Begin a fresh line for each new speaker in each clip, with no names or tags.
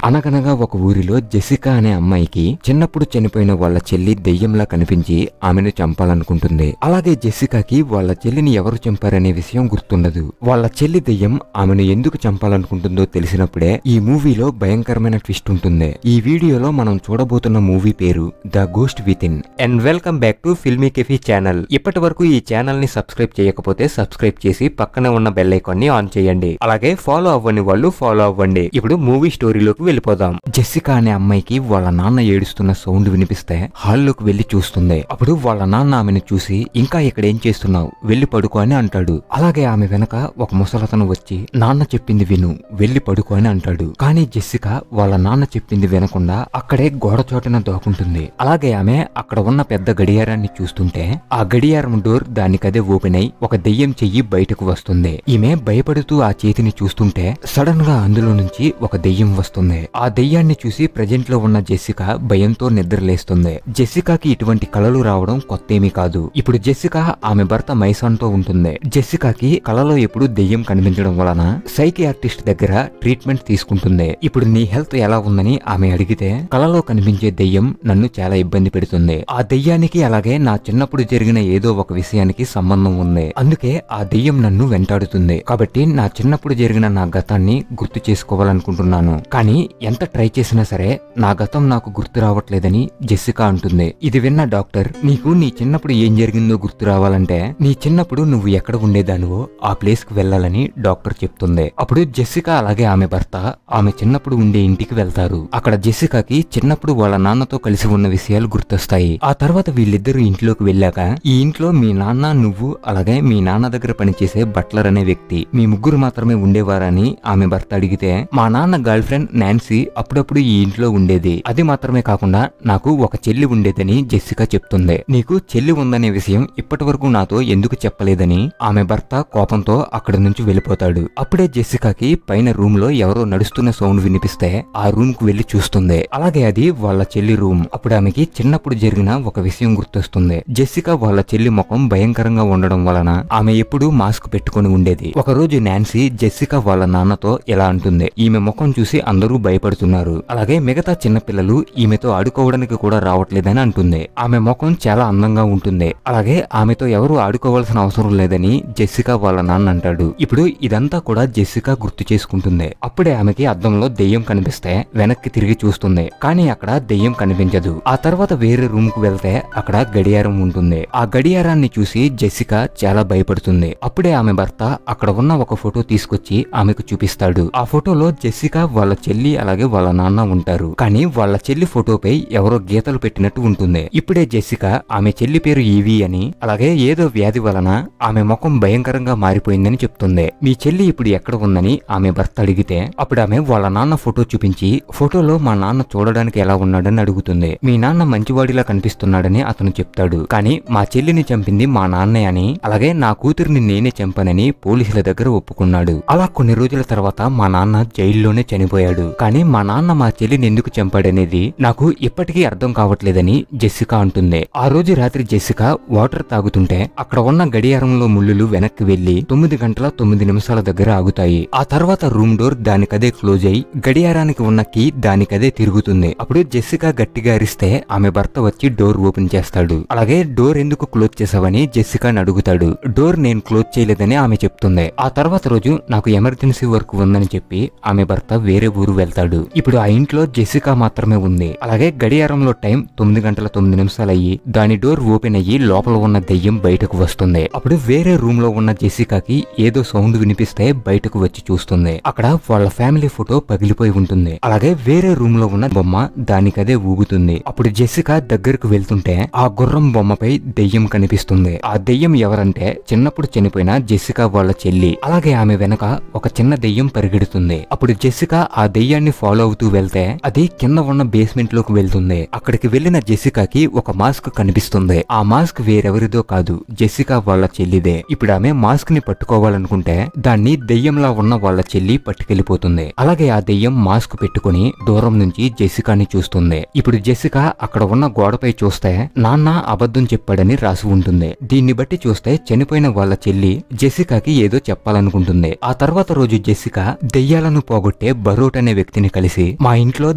అనగనగా ఒక ఊరిలో జెసికా అనే అమ్మాయికి చిన్నప్పుడు చనిపోయిన వాళ్ళ చెల్లి దెయ్యంలా కనిపించి ఆమెను చంపాలనుకుంటుంది. అలాగే జెసికాకి వాళ్ళ చెల్లిని ఎవరు చంపారనే విషయం గుర్తుండదు. వాళ్ళ చెల్లి దెయ్యం ఆమెను ఎందుకు చంపాలనుకుంటుందో తెలిసినప్పుడే ఈ మూవీలో భయంకరమైన ట్విస్ట్ ఉంటుంది. ఈ వీడియోలో మనం చూడబోతున్న మూవీ పేరు the ghost within. And welcome back to Filmy Cafe channel. ఇప్పటి వరకు ఈ ఛానల్ ని సబ్స్క్రైబ్ చేయకపోతే సబ్స్క్రైబ్ చేసి పక్కనే ఉన్న బెల్ ఐకాన్ ని ఆన్ చేయండి. అలాగే ఫాలో అవ్వని వాళ్ళు ఫాలో అవ్వండి. ఇప్పుడు మూవీ స్టోరీలోకి వెళ్ళిపోదాం. జెసికా అనే అమ్మాయికి వాళ్ళ నాన్న ఏడుస్తున్న సౌండ్ వినిపిస్తే హాల్లోకి వెళ్లి చూస్తుంది. అప్పుడు వాళ్ళ నాన్న ఆమెను చూసి, ఇంకా ఇక్కడ ఏం చేస్తున్నావు, వెళ్లి పడుకో అని అంటాడు. అలాగే ఆమె వెనక ఒక ముసలతను వచ్చి, నాన్న చెప్పింది విను, వెళ్లి పడుకో అని అంటాడు. కానీ జెసికా వాళ్ళ నాన్న చెప్పింది వినకుండా అక్కడే గోడ చోటన దాక్కుంటుంది. అలాగే ఆమె అక్కడ ఉన్న పెద్ద గడియారాన్ని చూస్తుంటే ఆ గడియారం డోర్ దానికదే ఓపెన్ అయి ఒక దెయ్యం చెయ్యి బయటకు వస్తుంది. ఈమె భయపడుతూ ఆ చేతిని చూస్తుంటే సడన్ గా అందులో నుంచి ఒక దెయ్యం వస్తుంది. ఆ దెయ్యాన్ని చూసి ప్రెజెంట్ లో ఉన్న జెసికా భయంతో నిద్రలేస్తుంది. జెసికాకి ఇటువంటి కలలు రావడం కొత్తేమీ కాదు. ఇప్పుడు జెసికా ఆమె భర్త మైసాన్ తో ఉంటుంది. జెసికాకి కలలో ఎప్పుడు దెయ్యం కనిపించడం వలన సైకియాట్రిస్ట్ దగ్గర ట్రీట్మెంట్ తీసుకుంటుంది. ఇప్పుడు నీ హెల్త్ ఎలా ఉందని ఆమె అడిగితే, కలలో కనిపించే దెయ్యం నన్ను చాలా ఇబ్బంది పెడుతుంది. ఆ దెయ్యానికి అలాగే నా చిన్నప్పుడు జరిగిన ఏదో ఒక విషయానికి సంబంధం ఉంది. అందుకే ఆ దెయ్యం నన్ను వెంటాడుతుంది. కాబట్టి నా చిన్నప్పుడు జరిగిన నా గతాన్ని గుర్తు చేసుకోవాలనుకుంటున్నాను. కానీ ఎంత ట్రై చేసినా సరే నా గతం నాకు గుర్తు రావట్లేదని జెసికా అంటుంది. ఇది విన్న డాక్టర్, నీకు నీ చిన్నప్పుడు ఏం జరిగిందో గుర్తు రావాలంటే నీ చిన్నప్పుడు నువ్వు ఎక్కడ ఉండేదానివో ఆ ప్లేస్ కు వెళ్లాలని డాక్టర్ చెప్తుంది. అప్పుడు జెసికా అలాగే ఆమె భర్త ఆమె చిన్నప్పుడు ఉండే ఇంటికి వెళ్తారు. అక్కడ జెసికాకి చిన్నప్పుడు వాళ్ళ నాన్నతో కలిసి ఉన్న విషయాలు గుర్తొస్తాయి. ఆ తర్వాత వీళ్ళిద్దరూ ఇంట్లోకి వెళ్ళాక, ఈ ఇంట్లో మీ నాన్న, నువ్వు, అలాగే మీ నాన్న దగ్గర పనిచేసే బట్లర్ అనే వ్యక్తి, మీ ముగ్గురు మాత్రమే ఉండేవారని ఆమె భర్త అడిగితే, మా నాన్న గర్ల్ ఫ్రెండ్ నాన్సీ అప్పుడప్పుడు ఈ ఇంట్లో ఉండేది. అది మాత్రమే కాకుండా నాకు ఒక చెల్లి ఉండేదని జెసికా చెప్తుంది. నీకు చెల్లి ఉందనే విషయం ఇప్పటి వరకు నాతో ఎందుకు చెప్పలేదని ఆమె భర్త కోపంతో అక్కడి నుంచి వెళ్ళిపోతాడు. అప్పుడే జెసికాకి పైన రూమ్ లో ఎవరో నడుస్తున్న సౌండ్ వినిపిస్తే ఆ రూమ్ కు వెళ్లి చూస్తుంది. అలాగే అది వాళ్ళ చెల్లి రూమ్. అప్పుడు ఆమెకి చిన్నప్పుడు జరిగిన ఒక విషయం గుర్తొస్తుంది. జెసికా వాళ్ళ చెల్లి ముఖం భయంకరంగా ఉండడం వలన ఆమె ఎప్పుడూ మాస్క్ పెట్టుకుని ఉండేది. ఒక రోజు నాన్సీ జెసికా వాళ్ళ నాన్నతో ఇలా అంటుంది, ఈమె ముఖం చూసి అందరూ భయపడుతున్నారు. అలాగే మిగతా చిన్నపిల్లలు ఈమెతో ఆడుకోవడానికి కూడా రావట్లేదని అంటుంది. ఆమె ముఖం చాలా అందంగా ఉంటుంది. అలాగే ఆమెతో ఎవరు ఆడుకోవాల్సిన అవసరం లేదని జెసికా వాళ్ళ నాన్న అంటాడు. ఇప్పుడు ఇదంతా కూడా జెసికా గుర్తు చేసుకుంటుంది. అప్పుడే ఆమెకి అద్దంలో దెయ్యం కనిపిస్తే వెనక్కి తిరిగి చూస్తుంది. కానీ అక్కడ దెయ్యం కనిపించదు. ఆ తర్వాత వేరే రూమ్ కు వెళ్తే అక్కడ గడియారం ఉంటుంది. ఆ గడియారాన్ని చూసి జెసికా చాలా భయపడుతుంది. అప్పుడే ఆమె భర్త అక్కడ ఉన్న ఒక ఫోటో తీసుకొచ్చి ఆమెకు చూపిస్తాడు. ఆ ఫోటోలో జెసికా వాళ్ళ చెల్లి అలాగే వాళ్ళ నాన్న ఉంటారు. కానీ వాళ్ళ చెల్లి ఫోటోపై ఎవరో గీతలు పెట్టినట్టు ఉంటుంది. ఇప్పుడే జెసికా ఆమె చెల్లి పేరు ఈవీ అని, అలాగే ఏదో వ్యాధి వలన ఆమె ముఖం భయంకరంగా మారిపోయిందని చెప్తుంది. మీ చెల్లి ఇప్పుడు ఎక్కడ ఉందని ఆమె భర్త అడిగితే, అప్పుడు ఆమె వాళ్ళ నాన్న ఫోటో చూపించి, ఫోటోలో మా నాన్న చూడడానికి ఎలా ఉన్నాడని అడుగుతుంది. మీ నాన్న మంచివాడిలా కనిపిస్తున్నాడని అతను చెప్తాడు. కానీ మా చెల్లిని చంపింది మా నాన్నే అని, అలాగే నా కూతురిని నేనే చంపానని పోలీసుల దగ్గర ఒప్పుకున్నాడు. అలా కొన్ని రోజుల తర్వాత మా నాన్న జైల్లోనే చనిపోయాడు. కానీ మా నాన్న మా చెల్లిని ఎందుకు చంపాడనేది నాకు ఇప్పటికీ అర్థం కావట్లేదని జెసికా అంటుంది. ఆ రోజు రాత్రి జెసికా వాటర్ తాగుతుంటే అక్కడ ఉన్న గడియారంలో ముళ్ళులు వెనక్కి వెళ్లి 9 గంటల 9 నిమిషాల దగ్గర ఆగుతాయి. ఆ తర్వాత రూమ్ డోర్ దానికదే క్లోజ్ అయి గడియారానికి ఉన్న కీ దానికదే తిరుగుతుంది. అప్పుడు జెసికా గట్టిగా అరిస్తే ఆమె భర్త వచ్చి డోర్ ఓపెన్ చేస్తాడు. అలాగే డోర్ ఎందుకు క్లోజ్ చేసావని జెసికాని అడుగుతాడు. డోర్ నేను క్లోజ్ చేయలేదని ఆమె చెప్తుంది. ఆ తర్వాత రోజు నాకు ఎమర్జెన్సీ వర్క్ ఉందని చెప్పి ఆమె భర్త వేరే ఊరు వెళ్తాడు. ఇప్పుడు ఆ ఇంట్లో జెసికా మాత్రమే ఉంది. అలాగే గడియారంలో టైం 9 గంటల 9 నిమిషాలు అయ్యి దాని డోర్ ఓపెన్ అయ్యి లోపల ఉన్న దెయ్యం బయటకు వస్తుంది. అప్పుడు వేరే రూమ్ లో ఉన్న జెసికాకి ఏదో సౌండ్ వినిపిస్తే బయటకు వచ్చి చూస్తుంది. అక్కడ వాళ్ళ ఫ్యామిలీ ఫోటో పగిలిపోయి ఉంటుంది. అలాగే వేరే రూమ్ లో ఉన్న బొమ్మ దానికదే ఊగుతుంది. అప్పుడు జెసికా దగ్గరకు వెళ్తుంటే ఆ గుర్రం బొమ్మపై దెయ్యం కనిపిస్తుంది. ఆ దెయ్యం ఎవరంటే చిన్నప్పుడు చనిపోయిన జెసికా వాళ్ళ చెల్లి. అలాగే ఆమె వెనక ఒక చిన్న దెయ్యం పరిగెడుతుంది. అప్పుడు జెసికా ఆ దెయ్యాన్ని ఫాలో అవుతూ వెళ్తే అది కింద ఉన్న బేస్మెంట్ లోకి వెళ్తుంది. అక్కడికి వెళ్లిన జెసికాకి ఒక మాస్క్ కనిపిస్తుంది. ఆ మాస్క్ వేరెవరిదో కాదు, జెసికా వాళ్ళ చెల్లిదే. ఇప్పుడు ఆమె మాస్క్ ని పట్టుకోవాలనుకుంటే దాన్ని దెయ్యంలా ఉన్న వాళ్ళ చెల్లి పట్టుకెళ్లిపోతుంది. అలాగే ఆ దెయ్యం మాస్క్ పెట్టుకుని దూరం నుంచి జెసికాని చూస్తుంది. ఇప్పుడు జెసికా అక్కడ ఉన్న గోడపై చూస్తే నాన్న అబద్ధం చెప్పాడని రాసి ఉంటుంది. దీన్ని బట్టి చూస్తే చనిపోయిన వాళ్ళ చెల్లి జెసికాకి ఏదో చెప్పాలనుకుంటుంది. ఆ తర్వాత రోజు జెసికా దెయ్యాలను పోగొట్టే బరోట్ అనే వ్యక్తి వ్యక్తిని కలిసి మా ఇంట్లో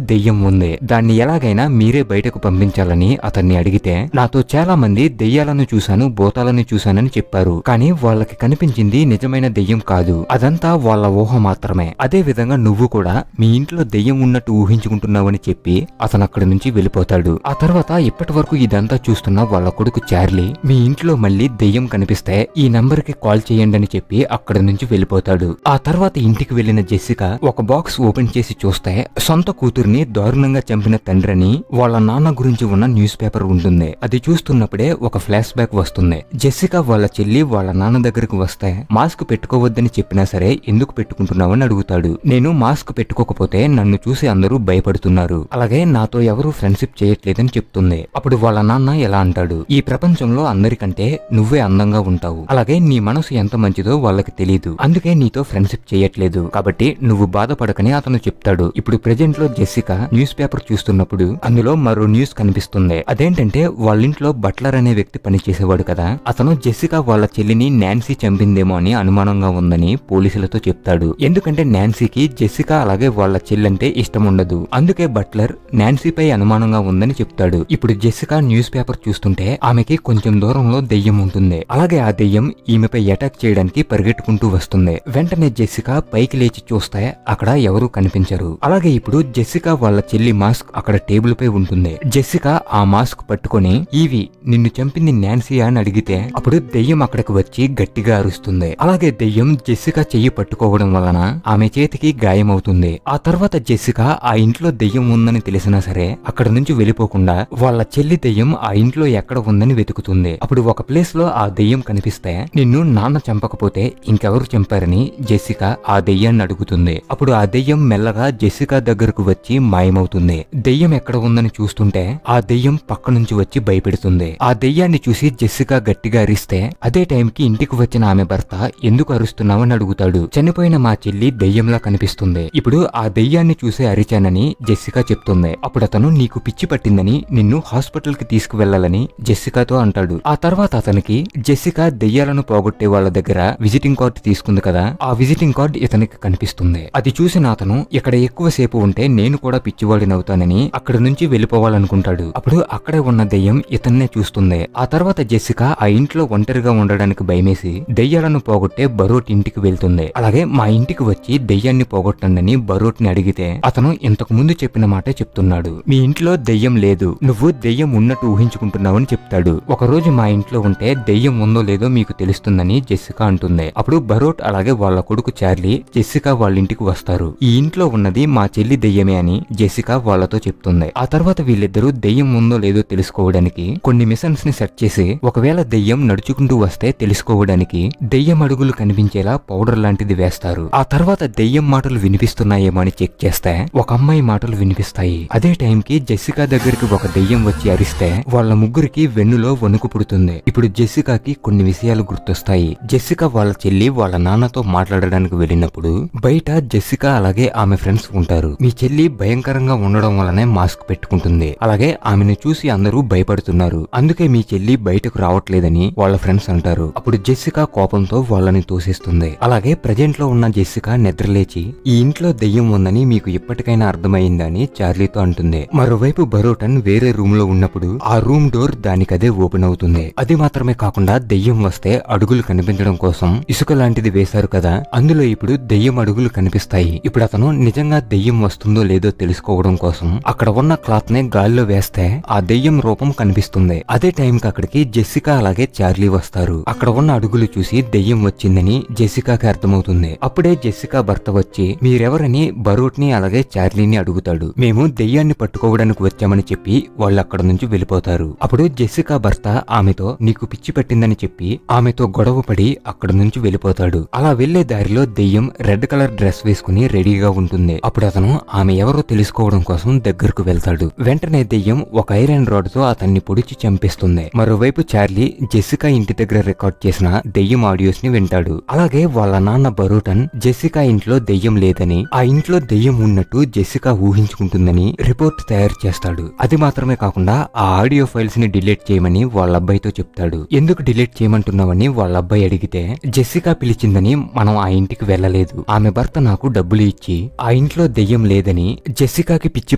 దెయ్యం ఉంది, దాన్ని ఎలాగైనా మీరే బయటకు పంపించాలని అతన్ని అడిగితే, నాతో చాలా మంది దెయ్యాలను చూశాను, భూతాలను చూశానని చెప్పారు, కానీ వాళ్ళకి కనిపించింది నిజమైన దెయ్యం కాదు, అదంతా వాళ్ళ ఊహ మాత్రమే. అదే విధంగా నువ్వు కూడా మీ ఇంట్లో దెయ్యం ఉన్నట్టు ఊహించుకుంటున్నావని చెప్పి అతను అక్కడి నుంచి వెళ్ళిపోతాడు. ఆ తర్వాత ఇప్పటి వరకు ఇదంతా చూస్తున్న వాళ్ళ కొడుకు చార్లీ, మీ ఇంట్లో మళ్ళీ దెయ్యం కనిపిస్తే ఈ నంబర్ కి కాల్ చేయండి అని చెప్పి అక్కడి నుంచి వెళ్ళిపోతాడు. ఆ తర్వాత ఇంటికి వెళ్లిన జెసికా ఒక బాక్స్ ఓపెన్ చేసి చూస్తే సొంత కూతుర్ని దారుణంగా చంపిన తండ్రిని వాళ్ళ నాన్న గురించి ఉన్న న్యూస్ పేపర్ ఉంటుంది. అది చూస్తున్నప్పుడే ఒక ఫ్లాష్ బ్యాక్ వస్తుంది. జెసికా వాళ్ళ చెల్లి వాళ్ళ నాన్న దగ్గరకు వస్తే మాస్క్ పెట్టుకోవద్దని చెప్పినా సరే ఎందుకు పెట్టుకుంటున్నావని అడుగుతాడు. నేను మాస్క్ పెట్టుకోకపోతే నన్ను చూసి అందరూ భయపడుతున్నారు, అలాగే నాతో ఎవరూ ఫ్రెండ్షిప్ చేయట్లేదని చెప్తుంది. అప్పుడు వాళ్ళ నాన్న ఎలా అంటాడు, ఈ ప్రపంచంలో అందరికంటే నువ్వే అందంగా ఉంటావు, అలాగే నీ మనసు ఎంత మంచిదో వాళ్ళకి తెలీదు, అందుకే నీతో ఫ్రెండ్షిప్ చేయట్లేదు, కాబట్టి నువ్వు బాధపడకని అతను చెప్తాడు. ఇప్పుడు ప్రెజెంట్ లో జెసికా న్యూస్ పేపర్ చూస్తున్నప్పుడు అందులో మరో న్యూస్ కనిపిస్తుంది. అదేంటంటే వాళ్ళింట్లో బట్లర్ అనే వ్యక్తి పనిచేసేవాడు కదా, అతను జెసికా వాళ్ళ చెల్లిని నాన్సీ చంపిందేమో అని అనుమానంగా ఉందని పోలీసులతో చెప్తాడు. ఎందుకంటే నాన్సీకి జెసికా అలాగే వాళ్ళ చెల్లంటే ఇష్టం ఉండదు, అందుకే బట్లర్ నాన్సీపై అనుమానంగా ఉందని చెప్తాడు. ఇప్పుడు జెసికా న్యూస్ పేపర్ చూస్తుంటే ఆమెకి కొంచెం దూరంలో దెయ్యం ఉంటుంది. అలాగే ఆ దెయ్యం ఈమెపై అటాక్ చేయడానికి పరిగెట్టుకుంటూ వస్తుంది. వెంటనే జెసికా పైకి లేచి చూస్తే అక్కడ ఎవరూ కనిపించరు. అలాగే ఇప్పుడు జెసికా వాళ్ళ చెల్లి మాస్క్ అక్కడ టేబుల్ పై ఉంటుంది. జెసికా ఆ మాస్క్ పట్టుకొని, ఈవి నిన్ను చంపింది నాన్సీ అని అడిగితే అప్పుడు దెయ్యం అక్కడికి వచ్చి గట్టిగా అరుస్తుంది. అలాగే దెయ్యం జెసికా చెయ్యి పట్టుకోవడం వలన ఆమె చేతికి గాయమవుతుంది. ఆ తర్వాత జెసికా ఆ ఇంట్లో దెయ్యం ఉందని తెలిసినా సరే అక్కడ నుంచి వెళ్ళిపోకుండా వాళ్ళ చెల్లి దెయ్యం ఆ ఇంట్లో ఎక్కడ ఉందని వెతుకుతుంది. అప్పుడు ఒక ప్లేస్ లో ఆ దెయ్యం కనిపిస్తే, నిన్ను నాన్న చంపకపోతే ఇంకెవరు చంపారని జెసికా ఆ దెయ్యాన్ని అడుగుతుంది. అప్పుడు ఆ దెయ్యం మెల్లగా జెసికా దగ్గరకు వచ్చి మాయమవుతుంది. దెయ్యం ఎక్కడ ఉందని చూస్తుంటే ఆ దెయ్యం పక్క నుంచి వచ్చి భయపెడుతుంది. ఆ దెయ్యాన్ని చూసి జెసికా గట్టిగా అరిస్తే అదే టైంకి ఇంటికి వచ్చిన ఆమె భర్త ఎందుకు అరుస్తున్నావని అడుగుతాడు. చనిపోయిన మా చెల్లి దెయ్యంలా కనిపిస్తుంది, ఇప్పుడు ఆ దెయ్యాన్ని చూసి అరిచానని జెసికా చెప్తుంది. అప్పుడు అతను నీకు పిచ్చి పట్టిందని నిన్ను హాస్పిటల్ కి తీసుకువెళ్లాలని జెసికాతో అంటాడు. ఆ తర్వాత అతనికి జెసికా దెయ్యాలను పోగొట్టే వాళ్ళ దగ్గర విజిటింగ్ కార్డు తీసుకుంది కదా, ఆ విజిటింగ్ కార్డు ఇతనికి కనిపిస్తుంది. అది చూసిన అతను ఇక్కడ ఎక్కువసేపు ఉంటే నేను కూడా పిచ్చివాడినవుతానని అక్కడి నుంచి వెళ్ళిపోవాలనుకుంటాడు. అప్పుడు అక్కడే ఉన్న దెయ్యం ఇతన్నే చూస్తుంది. ఆ తర్వాత జెసికా ఆ ఇంట్లో ఒంటరిగా ఉండడానికి భయమేసి దెయ్యాలను పోగొట్టే బరోట్ ఇంటికి వెళ్తుంది. అలాగే మా ఇంటికి వచ్చి దెయ్యాన్ని పోగొట్టండి బరోట్ ని అడిగితే అతను ఇంతకు ముందు చెప్పిన మాటే చెప్తున్నాడు. మీ ఇంట్లో దెయ్యం లేదు, నువ్వు దెయ్యం ఉన్నట్టు ఊహించుకుంటున్నావని చెప్తాడు. ఒక రోజు మా ఇంట్లో ఉంటే దెయ్యం ఉందో లేదో మీకు తెలుస్తుందని జెసికా అంటుంది. అప్పుడు బరోట్ అలాగే వాళ్ళ కొడుకు చార్లీ జెసికా వాళ్ళ ఇంటికి వస్తారు. ఈ ఇంట్లో ఉన్నది మా చెల్లి దెయ్యమే అని జెసికా వాళ్ళతో చెప్తుంది. ఆ తర్వాత వీళ్ళిద్దరూ దెయ్యం ఉందో లేదో తెలుసుకోవడానికి కొన్ని మిషన్స్ ని సెట్ చేసి ఒకవేళ దెయ్యం నడుచుకుంటూ వస్తే తెలుసుకోవడానికి దెయ్యం అడుగులు కనిపించేలా పౌడర్ లాంటిది వేస్తారు. ఆ తర్వాత దెయ్యం మాటలు వినిపిస్తున్నాయేమో అని చెక్ చేస్తే ఒక అమ్మాయి మాటలు వినిపిస్తాయి. అదే టైంకి జెసికా దగ్గరికి ఒక దెయ్యం వచ్చి అరిస్తే వాళ్ళ ముగ్గురికి వెన్నులో వణుకు పుడుతుంది. ఇప్పుడు జెసికాకి కొన్ని విషయాలు గుర్తొస్తాయి. జెసికా వాళ్ళ చెల్లి వాళ్ళ నాన్నతో మాట్లాడడానికి వెళ్ళినప్పుడు బయట జెసికా అలాగే ఆమె ఫ్రెండ్స్ ఉంటారు. మీ చెల్లి భయంకరంగా ఉండడం వల్లనే మాస్క్ పెట్టుకుంటుంది, అలాగే ఆమెను చూసి అందరూ భయపడుతున్నారు, అందుకే మీ చెల్లి బయటకు రావట్లేదని వాళ్ళ ఫ్రెండ్స్ అంటారు. అప్పుడు జెసికా కోపంతో వాళ్ళని తోసేస్తుంది. అలాగే ప్రెజెంట్ లో ఉన్న జెసికా నిద్రలేచి ఈ ఇంట్లో దెయ్యం ఉందని మీకు ఇప్పటికైనా అర్థమైందని చార్లీతో అంటుంది. మరోవైపు బరోటన్ వేరే రూమ్ లో ఉన్నప్పుడు ఆ రూమ్ డోర్ దానికదే ఓపెన్ అవుతుంది. అది మాత్రమే కాకుండా దెయ్యం వస్తే అడుగులు కనిపించడం కోసం ఇసుక లాంటిది వేశారు కదా, అందులో ఇప్పుడు దెయ్యం అడుగులు కనిపిస్తాయి. ఇప్పుడు అతను నిజంగా దెయ్యం వస్తుందో లేదో తెలుసుకోవడం కోసం అక్కడ ఉన్న క్లాత్ ని గాల్లో వేస్తే ఆ దెయ్యం రూపం కనిపిస్తుంది. అదే టైంకి అక్కడికి జెసికా అలాగే చార్లీ వస్తారు. అక్కడ ఉన్న అడుగులు చూసి దెయ్యం వచ్చిందని జెసికాకి అర్థమవుతుంది. అప్పుడే జెసికా భర్త వచ్చి మీరెవరని బరోట్ ని అలాగే చార్లీని అడుగుతాడు. మేము దెయ్యాన్ని పట్టుకోవడానికి వచ్చామని చెప్పి వాళ్ళు అక్కడ నుంచి వెళ్ళిపోతారు. అప్పుడు జెసికా భర్త ఆమెతో నీకు పిచ్చి పట్టిందని చెప్పి ఆమెతో గొడవ పడి అక్కడ నుంచి వెళ్ళిపోతాడు. అలా వెళ్లే దారిలో దెయ్యం రెడ్ కలర్ డ్రెస్ వేసుకుని రెడీగా ఉంటుంది. అప్పుడు అతను ఆమె ఎవరో తెలుసుకోవడం కోసం దగ్గరకు వెళ్తాడు. వెంటనే దెయ్యం ఒక ఐరన్ రాడ్ తో అతన్ని పొడిచి చంపేస్తుంది. మరోవైపు చార్లీ జెసికా ఇంటి దగ్గర రికార్డ్ చేసిన దెయ్యం ఆడియోస్ ని వింటాడు. అలాగే వాళ్ళ నాన్న బరోటన్ జెసికా ఇంట్లో దెయ్యం లేదని, ఆ ఇంట్లో దెయ్యం ఉన్నట్టు జెసికా ఊహించుకుంటుందని రిపోర్ట్ తయారు చేస్తాడు. అది మాత్రమే కాకుండా ఆ ఆడియో ఫైల్స్ ని డిలీట్ చేయమని వాళ్ళ అబ్బాయితో చెప్తాడు. ఎందుకు డిలీట్ చేయమంటున్నావని వాళ్ళ అబ్బాయి అడిగితే జెసికా పిలిచిందని మనం ఆ ఇంటికి వెళ్ళలేదు, ఆమె భర్త నాకు డబ్బులు ఇచ్చి ఆ ఇంట్లో దెయ్యం లేదని, జెసికాకి పిచ్చి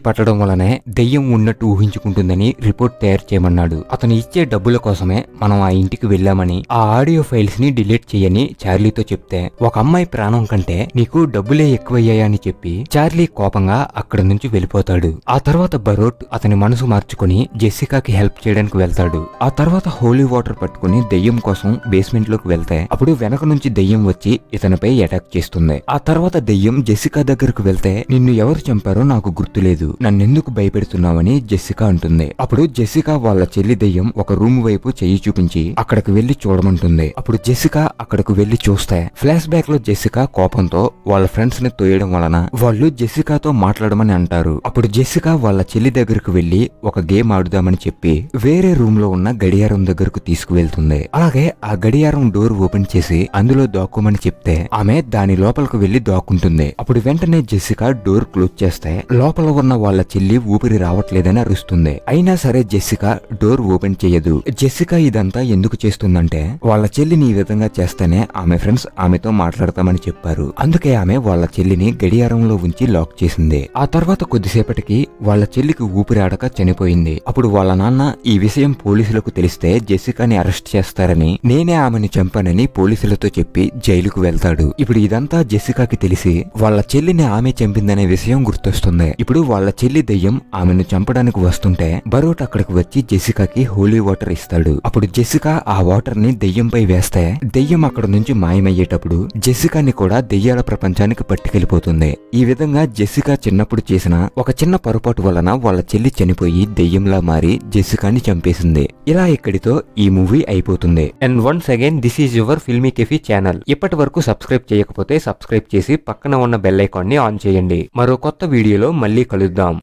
పట్టడం వలనే దెయ్యం ఉన్నట్టు ఊహించుకుంటుందని రిపోర్ట్ తయారు చేయమన్నాడు. అతను ఇచ్చే డబ్బుల కోసమే మనం ఆ ఇంటికి వెళ్ళామని, ఆ ఆడియో ఫైల్స్ ని డిలీట్ చేయని చార్లీతో చెప్తే, ఒక అమ్మాయి ప్రాణం కంటే నీకు డబ్బులే ఎక్కువయ్యాయని చెప్పి చార్లీ కోపంగా అక్కడి నుంచి వెళ్ళిపోతాడు. ఆ తర్వాత బరోట్ అతని మనసు మార్చుకుని జెసికాకి హెల్ప్ చేయడానికి వెళ్తాడు. ఆ తర్వాత హోలీ వాటర్ పట్టుకుని దెయ్యం కోసం బేస్మెంట్ లోకి వెళ్తే అప్పుడు వెనక నుంచి దెయ్యం వచ్చి ఇతనిపై అటాక్ చేస్తుంది. ఆ తర్వాత దెయ్యం జెసికా దగ్గరకు వెళ్తే, నిన్ను ఎవరు చంపారో నాకు గుర్తులేదు, నన్నెందుకు భయపెడుతున్నావని జెసికా అంటుంది. అప్పుడు జెసికా వాళ్ళ చెల్లి దెయ్యం ఒక రూమ్ వైపు చెయ్యి చూపించి అక్కడికి వెళ్లి చూడమంటుంది. అప్పుడు జెసికా అక్కడకు వెళ్లి చూస్తే ఫ్లాష్ బ్యాక్ లో జెసికా కోపంతో వాళ్ళ ఫ్రెండ్స్ ని తోయడం వలన వాళ్ళు జెసికాతో మాట్లాడమని అంటారు. అప్పుడు జెసికా వాళ్ళ చెల్లి దగ్గరకు వెళ్లి ఒక గేమ్ ఆడుదామని చెప్పి వేరే రూమ్ లో ఉన్న గడియారం దగ్గరకు తీసుకువెళ్తుంది. అలాగే ఆ గడియారం డోర్ ఓపెన్ చేసి అందులో దాక్కోమని చెప్తే ఆమె దాని లోపలకు వెళ్లి దాక్కుంటుంది. అప్పుడు వెంటనే జెసికా డోర్ క్లోజ్ చేస్తే లోపల ఉన్న వాళ్ళ చెల్లి ఊపిరి రావట్లేదని అరుస్తుంది. అయినా సరే జెసికా డోర్ ఓపెన్ చేయదు. జెసికా ఇదంతా ఎందుకు చేస్తుందంటే వాళ్ళ చెల్లిని ఈ విధంగా చేస్తేనే ఆమె ఫ్రెండ్స్ ఆమెతో మాట్లాడతామని చెప్పారు. అందుకే ఆమె వాళ్ళ చెల్లిని గడియారంలో ఉంచి లాక్ చేసింది. ఆ తర్వాత కొద్దిసేపటికి వాళ్ళ చెల్లికి ఊపిరాడక చనిపోయింది. అప్పుడు వాళ్ళ నాన్న ఈ విషయం పోలీసులకు తెలిస్తే జెసికాని అరెస్ట్ చేస్తారని, నేనే ఆమెను చంపానని పోలీసులతో చెప్పి జైలుకు వెళ్తాడు. ఇప్పుడు ఇదంతా జెసికాకి తెలిసి వాళ్ళ చెల్లిని ఆమె చంపిందనే విషయం గుర్తొస్తుంది. ఇప్పుడు వాళ్ళ చెల్లి దెయ్యం ఆమెను చంపడానికి వస్తుంటే బరోట్ అక్కడికి వచ్చి జెసికాకి హోలీ వాటర్ ఇస్తాడు. అప్పుడు జెసికా ఆ వాటర్ ని దెయ్యంపై వేస్తే దెయ్యం అక్కడ నుంచి మాయమయ్యేటప్పుడు జెసికాని కూడా దెయ్యాల ప్రపంచానికి పట్టుకెళ్లిపోతుంది. ఈ విధంగా జెసికా చిన్నప్పుడు చేసిన ఒక చిన్న పొరపాటు వలన వాళ్ళ చెల్లి చనిపోయి దెయ్యంలా మారి జెసికాని చంపేసింది. ఇలా ఇక్కడితో ఈ మూవీ అయిపోతుంది. And once again this is your Filmy Cafe channel. ఇప్పటి వరకు సబ్స్క్రైబ్ చేయకపోతే సబ్స్క్రైబ్ చేసి పక్కన ఉన్న బెల్ ఐకాన్ ని ఆన్ చేయండి. మరో కొత్త వీడియోలో మళ్ళీ కలుద్దాం.